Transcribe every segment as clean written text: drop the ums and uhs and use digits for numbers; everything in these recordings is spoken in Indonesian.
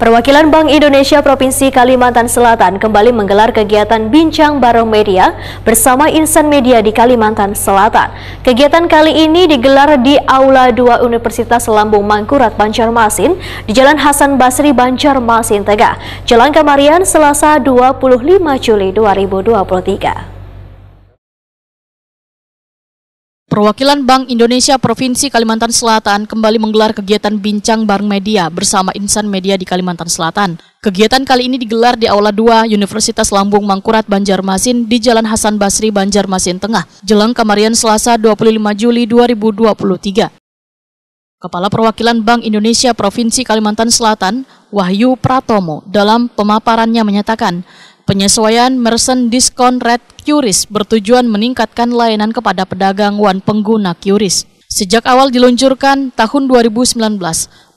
Perwakilan Bank Indonesia Provinsi Kalimantan Selatan kembali menggelar kegiatan Bincang Bareng Media bersama insan media di Kalimantan Selatan. Kegiatan kali ini digelar di Aula 2 Universitas Lambung Mangkurat Banjarmasin di Jalan Hasan Basri Banjarmasin Tengah, Jalan Kamarian, Selasa 25 Juli 2023. Perwakilan Bank Indonesia Provinsi Kalimantan Selatan kembali menggelar kegiatan Bincang Bareng Media bersama insan media di Kalimantan Selatan. Kegiatan kali ini digelar di Aula 2 Universitas Lambung Mangkurat Banjarmasin di Jalan Hasan Basri Banjarmasin Tengah, Jalan Kamarian, Selasa 25 Juli 2023. Kepala Perwakilan Bank Indonesia Provinsi Kalimantan Selatan, Wahyu Pratomo, dalam pemaparannya menyatakan, penyesuaian merchant diskon rate QRIS bertujuan meningkatkan layanan kepada pedagang wan pengguna QRIS. Sejak awal diluncurkan tahun 2019,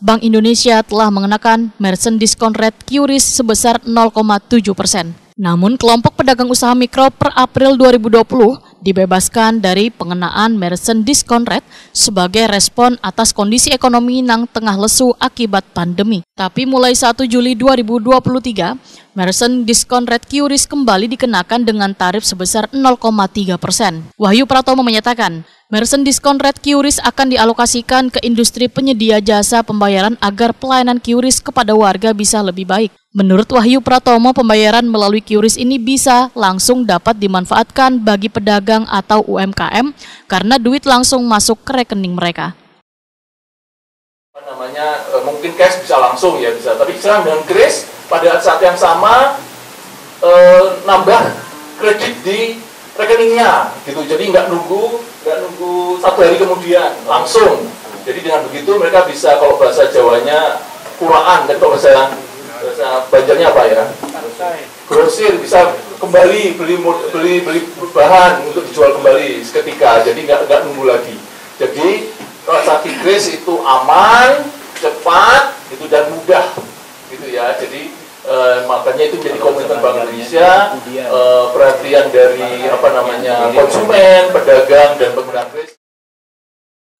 Bank Indonesia telah mengenakan merchant diskon rate QRIS sebesar 0,7%. Namun kelompok pedagang usaha mikro per April 2020 dibebaskan dari pengenaan merchant diskon rate sebagai respon atas kondisi ekonomi yang tengah lesu akibat pandemi. Tapi mulai 1 Juli 2023, merchant diskon rate QRIS kembali dikenakan dengan tarif sebesar 0,3%. Wahyu Pratomo menyatakan, merchant diskon rate QRIS akan dialokasikan ke industri penyedia jasa pembayaran agar pelayanan QRIS kepada warga bisa lebih baik. Menurut Wahyu Pratomo, pembayaran melalui QRIS ini bisa langsung dapat dimanfaatkan bagi pedagang atau UMKM karena duit langsung masuk ke rekening mereka. Mungkin cash bisa langsung ya bisa, tapi sekarang dengan QRIS pada saat yang sama nambah kredit di rekeningnya gitu, jadi nggak nunggu 1 hari kemudian langsung. Jadi dengan begitu mereka bisa, kalau bahasa Jawanya kuraan, dan kalau bahasa Banjarnya apa ya, grosir, bisa kembali beli bahan untuk dijual kembali seketika, jadi nggak nunggu lagi. Jadi transaksi QRIS itu aman, cepat gitu, dan mudah gitu ya. Jadi makanya itu menjadi komitmen Bank Indonesia, perhatian dari konsumen, pedagang, dan pengguna QRIS.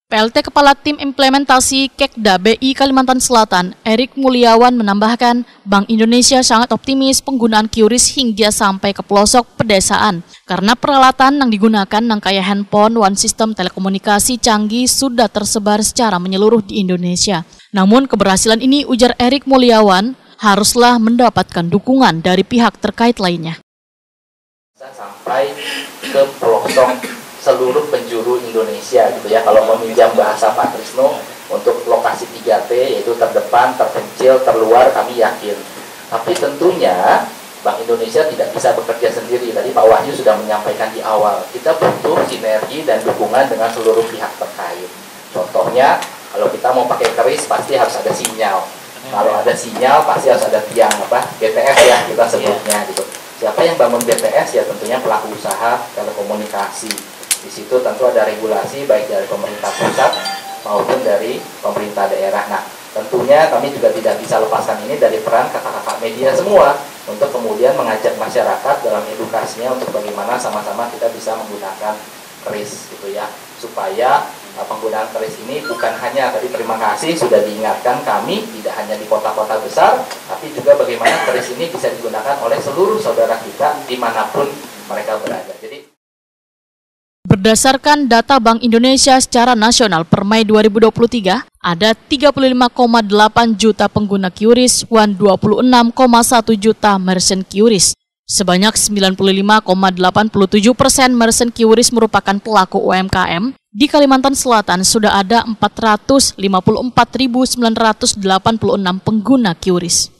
PLT Kepala Tim Implementasi Kekda BI Kalimantan Selatan, Erik Mulyawan menambahkan, Bank Indonesia sangat optimis penggunaan QRIS hingga sampai ke pelosok pedesaan, karena peralatan yang digunakan yang kayak handphone, one system telekomunikasi canggih sudah tersebar secara menyeluruh di Indonesia. Namun keberhasilan ini, ujar Erik Mulyawan, haruslah mendapatkan dukungan dari pihak terkait lainnya. Sampai ke pelosok seluruh penjuru Indonesia gitu ya, kalau meminjam bahasa Pak Trisno, untuk lokasi 3T yaitu terdepan, terpencil, terluar, kami yakin. Tapi tentunya Bank Indonesia tidak bisa bekerja sendiri. Tadi Pak Wahyu sudah menyampaikan di awal, kita butuh sinergi dan dukungan dengan seluruh pihak terkait. Contohnya, kalau kita mau pakai QRIS pasti harus ada sinyal. Kalau ada sinyal pasti harus ada tiang BTS ya kita sebutnya gitu. Siapa yang bangun BTS? Ya tentunya pelaku usaha telekomunikasi. Di situ tentu ada regulasi baik dari pemerintah pusat maupun dari pemerintah daerah. Nah, tentunya kami juga tidak bisa lepaskan ini dari peran kakak-kakak media semua untuk kemudian mengajak masyarakat dalam edukasinya untuk bagaimana sama-sama kita bisa menggunakan QRIS gitu ya, supaya penggunaan QRIS ini bukan hanya, tadi terima kasih sudah diingatkan kami, tidak hanya di kota-kota besar, tapi juga bagaimana QRIS ini bisa digunakan oleh seluruh saudara kita dimanapun mereka berada. Jadi berdasarkan data Bank Indonesia secara nasional per Mei 2023, ada 35,8 juta pengguna QRIS dan 26,1 juta merchant QRIS. Sebanyak 95,87% merchant QRIS merupakan pelaku UMKM. Di Kalimantan Selatan sudah ada 454.986 pengguna QRIS.